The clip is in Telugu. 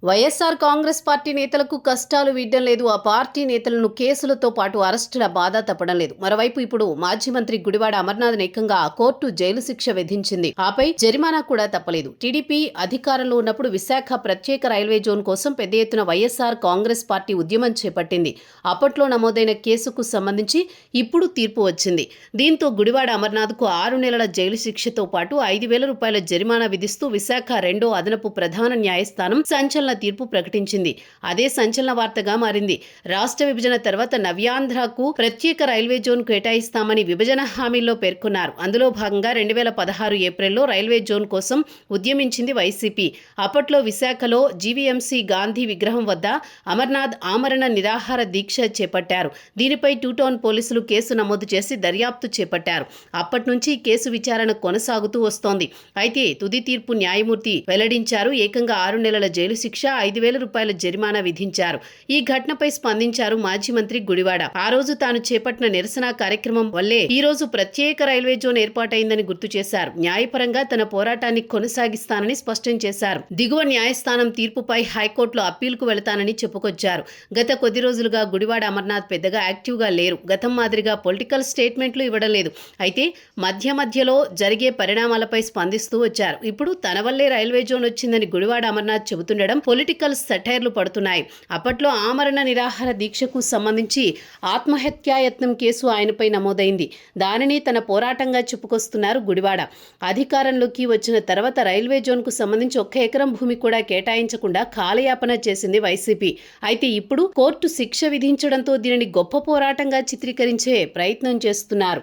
వైఎస్ఆర్ కాంగ్రెస్ పార్టీ నేతలకు కష్టాలు వీడడం లేదు. ఆ పార్టీ నేతలను కేసులతో పాటు అరెస్టుల బాధ తప్పడం లేదు. మరోవైపు ఇప్పుడు మాజీ మంత్రి గుడివాడ అమర్నాథ్ ఏకంగా కోర్టు జైలు శిక్ష విధించింది. ఆపై జరిమానా కూడా తప్పలేదు. టీడీపీ అధికారంలో ఉన్నప్పుడు విశాఖ ప్రత్యేక రైల్వే జోన్ కోసం పెద్ద ఎత్తున వైఎస్ఆర్ కాంగ్రెస్ పార్టీ ఉద్యమం చేపట్టింది. అప్పట్లో నమోదైన కేసుకు సంబంధించి ఇప్పుడు తీర్పు వచ్చింది. దీంతో గుడివాడ అమర్నాథ్కు 6 నెలల జైలు శిక్షతో పాటు 5,000 రూపాయల జరిమానా విధిస్తూ విశాఖ 2వ అదనపు ప్రధాన న్యాయస్థానం సంచలన తీర్పు ప్రకటించింది. అదే సంచలన వార్తగా మారింది. రాష్ట్ర విభజన తర్వాత నవ్యాంధ్రకు ప్రత్యేక రైల్వే జోన్ కేటాయిస్తామని విభజన హామీల్లో పేర్కొన్నారు. అందులో భాగంగా 2016 ఏప్రిల్లో రైల్వే జోన్ కోసం ఉద్యమించింది వైసీపీ. అప్పట్లో విశాఖలో జీవీఎంసీ గాంధీ విగ్రహం వద్ద అమర్నాథ్ ఆమరణ నిరాహార దీక్ష చేపట్టారు. దీనిపై 2 టౌన్ పోలీసులు కేసు నమోదు చేసి దర్యాప్తు చేపట్టారు. అప్పటి నుంచి కేసు విచారణ కొనసాగుతూ వస్తోంది. అయితే తుది తీర్పు న్యాయమూర్తి వెల్లడించారు. ఏకంగా 6 నెలల జైలు శిక్ష, 5,000 రూపాయల జరిమానా విధించారు. ఈ ఘటనపై స్పందించారు మాజీ మంత్రి గుడివాడ. ఆ రోజు తాను చేపట్టిన నిరసన కార్యక్రమం వల్లే ఈ రోజు ప్రత్యేక రైల్వే జోన్ ఏర్పాటైందని గుర్తు చేశారు. న్యాయపరంగా తన పోరాటాన్ని కొనసాగిస్తానని స్పష్టం చేశారు. దిగువ న్యాయస్థానం తీర్పుపై హైకోర్టులో అప్పీలుకు వెళతానని చెప్పుకొచ్చారు. గత కొద్ది రోజులుగా గుడివాడ అమర్నాథ్ పెద్దగా యాక్టివ్గా లేరు. గతం మాదిరిగా పొలిటికల్ స్టేట్మెంట్లు ఇవ్వడం లేదు. అయితే మధ్యలో జరిగే పరిణామాలపై స్పందిస్తూ వచ్చారు. ఇప్పుడు తన వల్లే రైల్వే జోన్ వచ్చిందని గుడివాడ అమర్నాథ్ చెబుతుండడం పొలిటికల్ సెటైర్లు పడుతున్నాయి. అప్పట్లో ఆమరణ నిరాహార దీక్షకు సంబంధించి ఆత్మహత్యాయత్నం కేసు ఆయనపై నమోదైంది. దానిని తన పోరాటంగా చెప్పుకొస్తున్నారు గుడివాడ. అధికారంలోకి వచ్చిన తర్వాత రైల్వే జోన్కు సంబంధించి 1 ఎకరం భూమి కూడా కేటాయించకుండా కాలయాపన చేసింది వైసీపీ. అయితే ఇప్పుడు కోర్టు శిక్ష విధించడంతో దీనిని గొప్ప పోరాటంగా చిత్రీకరించే ప్రయత్నం చేస్తున్నారు.